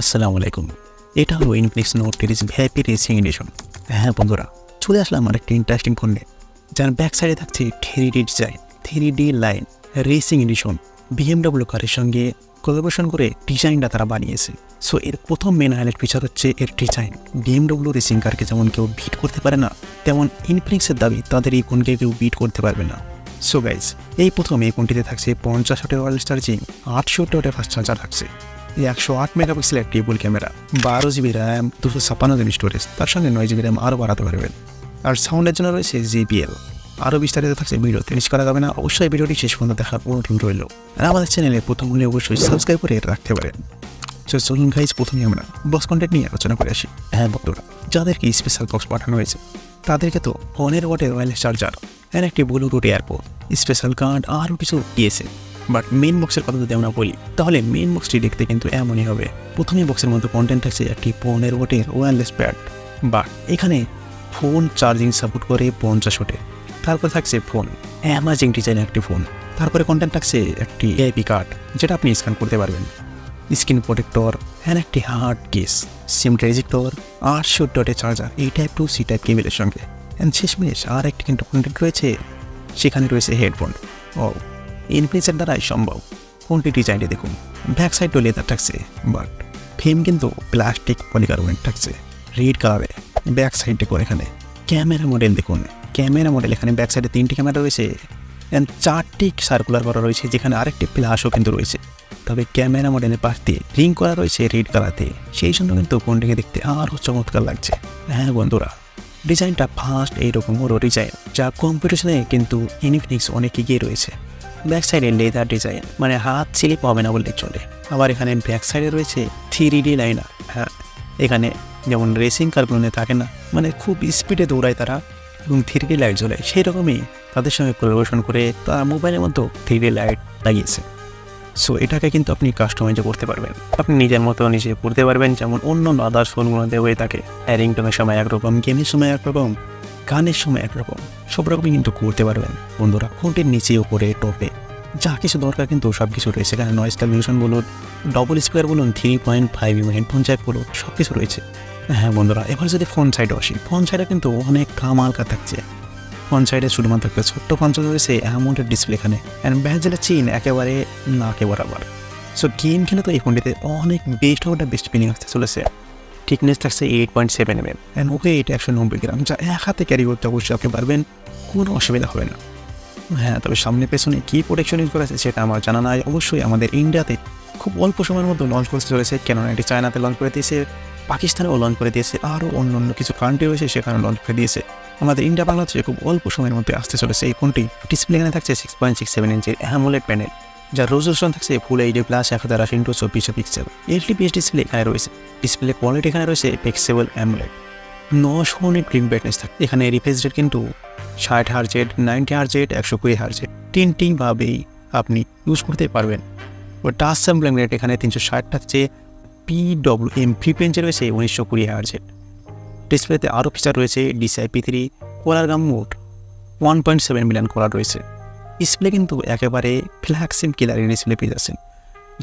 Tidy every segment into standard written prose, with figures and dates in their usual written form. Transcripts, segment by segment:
আসসালামু আলাইকুম। এটা হলো Infinix note series VIP racing addition. হ্যাঁ বন্ধুরা, চলে আসলাম আরেকটি ইন্টারেস্টিং ফোন নিয়ে, যার ব্যাক সাইডে থাকছে 3D design, 3D line racing addition. BMW কারের সঙ্গে কোলাবোরেশন করে ডিজাইনটা তারা বানিয়েছে। সো এর প্রথম মেন হাইলাইট ফিচার হচ্ছে এর ডিজাইন। BMW রেসিং কারকে যেমন কেউ বিট করতে পারে না, তেমন ইনফিনিক্সের দাবি তাদের এই ফোনকে কেউ বিট করতে পারবে না। সো গাইজ, এই প্রথম এই ফোনটিতে থাকছে 50 ওয়াটের ওয়ারলেস চার্জিং, 800 ওয়াটের ফাস্ট চার্জার থাকছে, 108 মেগাপিক্সেলের triple camera, 12 GB RAM, 256 GB storage, তার সঙ্গে 9 জিবি র্যাম আরও বাড়াতে পারবেন। আর সাউন্ডের জন্য রয়েছে JBL। আরও বিস্তারিত থাকছে ভিডিওতে, মিস করা যাবে না। অবশ্যই ভিডিওটি শেষ পর্যন্ত দেখার অনুরোধ রইল। আর আমাদের চ্যানেলে প্রথম হলে অবশ্যই সাবস্ক্রাইব করে রাখতে পারেন। চলুন গাইজ, প্রথমে আমরা বক্স কন্টেন্ট নিয়ে আলোচনা করে আসি। হ্যাঁ বন্ধুরা, যাদেরকে স্পেশাল বক্স পাঠানো হয়েছে তাদেরকে তো 15 ওয়াটের ওয়্যারলেস চার্জার, আর একটি ব্লুটুথ এয়ারপোর্ট, স্পেশাল কার্ড, আরও কিছু দিয়েছে। বাট মেন বক্সের কথা যদি আমরা বলি, তাহলে মেন বক্সটি দেখতে কিন্তু এমনই হবে। প্রথমে বক্সের মধ্যে কন্টেন্ট থাকছে একটি 15 ওয়াটের ওয়্যারলেস প্যাড, বাট এখানে ফোন চার্জিং সাপোর্ট করে 50 ওয়াটে। তারপরে থাকছে ফোন, অ্যামাজিং ডিজাইনের একটি ফোন। তারপরে কন্টেন্ট থাকছে একটি এআইপি কার্ড, যেটা আপনি স্ক্যান করতে পারবেন, স্ক্রিন প্রোটেক্টর, হ্যাঁ একটি হার্ড কেস, সিম রেজিক্টর, 800 ওয়াটের চার্জার, এই টাইপ টু সি টাইপ কেবলের সঙ্গে। অ্যান্ড শেষমেশ আর একটি কিন্তু কন্টেন্ট রয়েছে, সেখানে রয়েছে হেডফোন। ও ইনফিনিক্সের দ্বারাই সম্ভব। ফোনটি ডিজাইনটি দেখুন, ব্যাক সাইডও লেদার থাকছে, বাট ফ্রেম কিন্তু প্লাস্টিক পলিকার্বনেট থাকছে রেড কালারে। ব্যাক সাইডে করে এখানে ক্যামেরা মডেল দেখুন, ক্যামেরা মডেল এখানে ব্যাক সাইডে 3টি ক্যামেরা রয়েছে, অ্যান্ড 4টি সার্কুলার করা রয়েছে, যেখানে আরেকটি ফ্ল্যাশও কিন্তু রয়েছে। তবে ক্যামেরা মডেলের পাশ দিয়ে রিং করা রয়েছে রেড কালারতে, সেই জন্য কিন্তু ফোনটিকে দেখতে আরও চমৎকার লাগছে। হ্যাঁ বন্ধুরা, ডিজাইনটা ফার্স্ট এইরকম বড় ডিজাইন, যা কম্পিটিশনে কিন্তু ইনফিনিক্স অনেক এগিয়ে রয়েছে। ব্যাক সাইডে লেদার ডিজাইন, মানে হাত স্লিপ হবে না বললে চলে। আবার এখানে ব্যাক সাইডে রয়েছে 3D লাইনার। হ্যাঁ, এখানে যেমন রেসিং কারগুলোতে থাকে না, মানে খুব স্পিডে দৌড়ায় তারা এবং 3D লাইট জ্বলে, সেই রকমই তাদের সঙ্গে কোলাবোরেশন করে তারা মোবাইলের মতো 3D লাইট লাগিয়েছে। সো এটাকে কিন্তু আপনি কাস্টমাইজও করতে পারবেন, আপনি নিজের মতো নিজে করতে পারবেন, যেমন অন্য আদার্স ফোনগুলোতে হয়ে থাকে। রিংটোনের সময় একরকম, গেমের সময় একরকম, গানের সময় একরকম, সব রকমই কিন্তু করতে পারবেন। বন্ধুরা, ফোনটির নিচে ওপরে টপে যা কিছু দরকার কিন্তু সব কিছু রয়েছে। এখানে নয়েজ ক্যান্সেলেশন বলুন, ডবল স্পিকার বলুন, 3.5 হেডফোন জ্যাক বলুন, সব কিছু রয়েছে। হ্যাঁ বন্ধুরা, এবার যদি ফ্রন্ট সাইডে আসি, ফ্রন্ট সাইডে কিন্তু অনেক কামালকা থাকছে। ফ্রন্ট সাইডে শুধুমাত্র একটা ছোট্ট ফাংশন রয়েছে, অ্যামাউন্টের ডিসপ্লে এখানে, অ্যান্ড ব্যাজেলের চিন একেবারে নাকে বরাবর। সো গেম খেলে তো এই ফোনটিতে অনেক বেস্ট ফিলিং আসতে চলেছে। থিকনেস থাকছে 8.7 mm, অ্যান্ড ওয়েট 190 গ্রাম, যা এক হাতে ক্যারি করতে অবশ্যই আপনি পারবেন, কোনো অসুবিধা হবে না। হ্যাঁ, তবে সামনে পেছনে কী প্রোটেকশন ইউজ করেছে সেটা আমার জানা নাই। অবশ্যই আমাদের ইন্ডিয়াতে খুব অল্প সময়ের মধ্যে লঞ্চ করতে চলেছে, কেননা এটি চায়নাতে লঞ্চ করে দিয়েছে, পাকিস্তানেও লঞ্চ করে দিয়েছে, আরও অন্য কিছু কান্ট্রি রয়েছে সেখানে লঞ্চ করে দিয়েছে। আমাদের ইন্ডিয়া বাংলাদেশে খুব অল্প সময়ের মধ্যে আসতে চলেছে এই ফোনটি। ডিসপ্লে এখানে থাকছে 6.67 ইঞ্চির অ্যামোলেড প্যানেল, যার রেজোলিউশন থাকছে full HD plus 1080x2400 pixel. LTPS display এখানে রয়েছে। ডিসপ্লে কোয়ালিটি এখানে রয়েছে flexible AMOLED. 900 unit screen brightness থাকে এখানে। রিফ্রেশ রেট কিন্তু 60 Hz, 90 Hz, 120 Hz, তিনটিভাবেই আপনি ইউজ করতে পারবেন। ও টাচ স্যাম্পলিং রেট এখানে 360 থাকছে। PWM ফ্রিকোয়েন্সি রয়েছে 1920 Hz। ডিসপ্লেতে আরও ফিচার রয়েছে, DCI-P3, কলার গাম মোড, 1.7 মিলিয়ন কলার রয়েছে। ডিসপ্লে কিন্তু একেবারে ফ্ল্যাগশিপ কিলারের ডিসপ্লে পেয়ে যাচ্ছেন,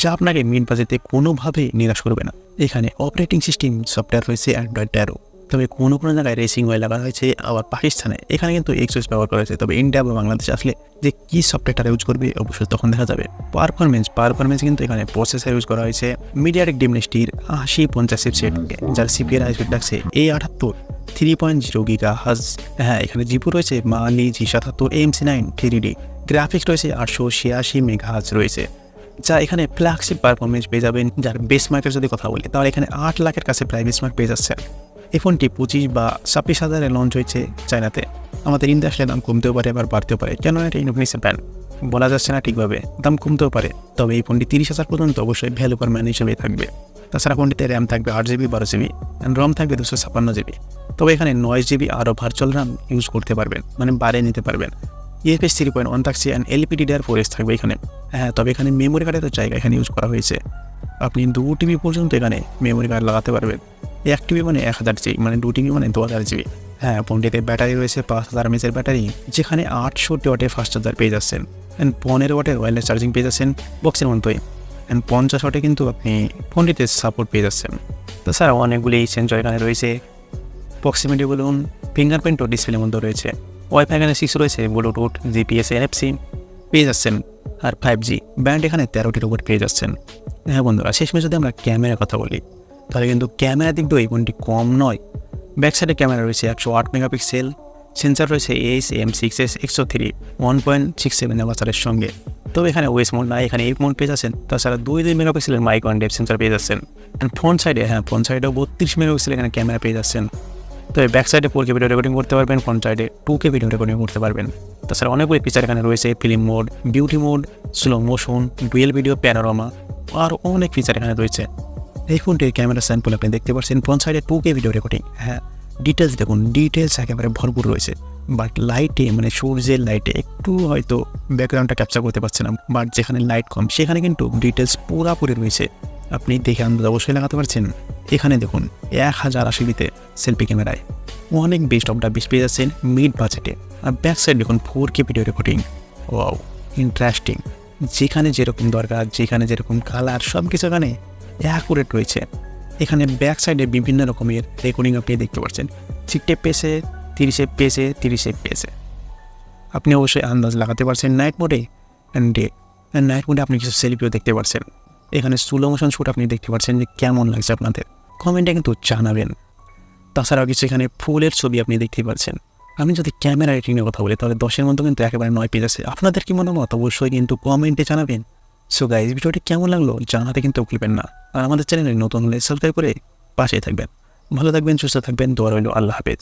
যা আপনাকে মিড বাজেটে কোনোভাবেই নিরাশ করবে না। এখানে অপারেটিং সিস্টেম সফটওয়্যার রয়েছে অ্যান্ড্রয়েড 13, তবে কোনো জায়গায় রেসিং ওয়ে লাগানো হয়েছে। আবার পাকিস্তানে এখানে কিন্তু এক্সওএস ব্যবহার করা হয়েছে। তবে ইন্ডিয়া বা বাংলাদেশে আসলে যে কী সফটওয়্যারটা ইউজ করবে অবশ্যই তখন দেখা যাবে। পারফরমেন্স কিন্তু এখানে প্রসেসর ইউজ করা হয়েছে মিডিয়াটেক ডিমনেস্টির 8050 চিপসেট, যার সিপিআর হাইস্পিড লাগছে A78 3.0 GHz। হ্যাঁ, এখানে জিপু রয়েছে মালি G77 AMC9 3D। গ্রাফিক্স রয়েছে 886 মেগাহার্জ রয়েছে, যা এখানে ফ্ল্যাগশিপ পারফরমেন্স পেয়ে যাবেন। যার বেসমার্কের যদি কথা বলি, তাহলে এখানে 8 লাখের কাছে প্রায় বেসমার্ক পেয়ে যাচ্ছে। এই ফোনটি 25 বা 26 হাজারে লঞ্চ হয়েছে চায়নাতে। আমাদের ইন্ডিয়া আসলে দাম কমতেও পারে, আবার বাড়তেও পারে, কেন এটা ইনফিনিক্সের ব্র্যান্ড, বলা যাচ্ছে না ঠিকভাবে, দাম কমতেও পারে। তবে এই ফোনটি 30,000 পর্যন্ত অবশ্যই ভ্যালু পার ম্যান হিসেবে থাকবে। তাছাড়া ফোনটিতে র্যাম থাকবে 8GB, 12GB, অ্যান্ড রম থাকবে 256GB। তবে এখানে 9GB আরও ভার্চুয়াল র্যাম ইউজ করতে পারবেন, মানে বাড়িয়ে নিতে পারবেন। UFS 3.1 থাকছে, অ্যান্ড LPDDR4S থাকবে এখানে। হ্যাঁ, তবে এখানে মেমোরি কার্ডের তো জায়গা এখানে ইউজ করা হয়েছে। আপনি 2TB পর্যন্ত এখানে মেমোরি কার্ড লাগাতে পারবেন। 1TB মানে 1000GB, মানে 2TB মানে 2000GB। হ্যাঁ, ফোনটিতে ব্যাটারি রয়েছে 5000 mAh ব্যাটারি, যেখানে 800 ওয়াটের ফাস্ট চার্জার পেয়ে যাচ্ছেন, অ্যান্ড 15 ওয়াটের ওয়্যারলেস চার্জিং পেয়ে যাচ্ছেন বক্সের মতোই। অ্যান্ড 50 ওয়াটে কিন্তু আপনি ফোনটিতে সাপোর্ট পেয়ে যাচ্ছেন। তাছাড়া অনেকগুলি সেন্সর এখানে রয়েছে, প্রক্সিমিটি বলুন, ফিঙ্গারপ্রিন্ট ও ডিসপ্লের মধ্যে রয়েছে। ওয়াইফাই এখানে 6 রয়েছে, ব্লুটুথ, জিপিএস, এনএফসি পেয়ে যাচ্ছেন, আর 5G ব্যান্ড এখানে 13টির উপর পেয়ে যাচ্ছেন। হ্যাঁ বন্ধুরা, শেষমেশ যদি আমরা ক্যামেরার কথা বলি তাহলে কিন্তু ক্যামেরা দিক দিয়ে এই ফোনটি কম নয়। ব্যাক সাইডে ক্যামেরা রয়েছে 108 মেগাপিক্সেল, সেন্সার রয়েছে AIM6S X3 1.67 অ্যাপারচারের সঙ্গে। তবে এখানে ওএস মোড না, এখানে এফ মোড পেয়ে যাচ্ছেন। তাছাড়া 2 মেগাপিক্সেলের মাইক্রো অ্যান্ড ডেপথ সেন্সার পেয়ে যাচ্ছেন। অ্যান্ড ফ্রন্ট সাইডেও 32 মেগাপিক্সেল এখানে ক্যামেরা পেয়ে যাচ্ছেন। তবে ব্যাক সাইডে 4K ভিডিও রেকর্ডিং করতে পারবেন, ফ্রন্ট সাইডে 2K ভিডিও রেকর্ডিং করতে পারবেন। তাছাড়া অনেকগুলি ফিচার এখানে রয়েছে, film mode, beauty mode, slow motion, dual video, panorama, আর অনেক ফিচার এখানে রয়েছে। এই ফোনটির ক্যামেরা স্যাম্পল আপনি দেখতে পাচ্ছেন, ফ্রন্ট সাইডে 2K ভিডিও রেকর্ডিং। হ্যাঁ, ডিটেলস দেখুন, ডিটেলস একেবারে ভরপুর রয়েছে। বাট লাইটে মানে সূর্যের লাইটে একটু হয়তো ব্যাকগ্রাউন্ডটা ক্যাপচার করতে পারছে না, বাট যেখানে লাইট কম সেখানে কিন্তু ডিটেলস পুরাপুরি রয়েছে। আপনি দেখে আন্দাজ অবশ্যই লাগাতে পারছেন। এখানে দেখুন 1080p সেলফি ক্যামেরায় অনেক বেস্ট অফ দ্য বেস্ট পেয়ে যাচ্ছেন মিড বাজেটে। আর ব্যাক সাইড দেখুন 4K video recording. Wow, interesting. যেখানে যেরকম দরকার, যেখানে যেরকম কালার, সব কিছু এখানে অ্যাকুরেট রয়েছে। এখানে ব্যাক সাইডে বিভিন্ন রকমের রেকর্ডিং আপনি দেখতে পাচ্ছেন, 60 fps, 30 fps, 30 fps। আপনি অবশ্যই আন্দাজ লাগাতে পারছেন নাইট মোডে অ্যান্ড ডে। নাইট মোডে আপনি কিছু সেলফিও দেখতে পাচ্ছেন। এখানে স্লো মোশন শ্যুট আপনি দেখতে পাচ্ছেন যে কেমন লাগছে আপনাদের, কমেন্টে কিন্তু জানাবেন। তাছাড়াও কিছু এখানে ফুলের ছবি আপনি দেখতে পাচ্ছেন। আমি যদি ক্যামেরা রেটিংয়ের কথা বলি তাহলে 10-এর মধ্যে কিন্তু একেবারে 9 পেয়ে যাচ্ছে। আপনাদের কি মতামত অবশ্যই কিন্তু কমেন্টে জানাবেন। সো গাইজ, ভিডিওটি কেমন লাগলো জানাতে কিন্তু ভুলবেন না। আর আমাদের চ্যানেলে নতুন হলে সাবস্ক্রাইব করে পাশে থাকবেন। ভালো থাকবেন, সুস্থ থাকবেন, দোয়া রইল। আল্লাহ হাফেজ।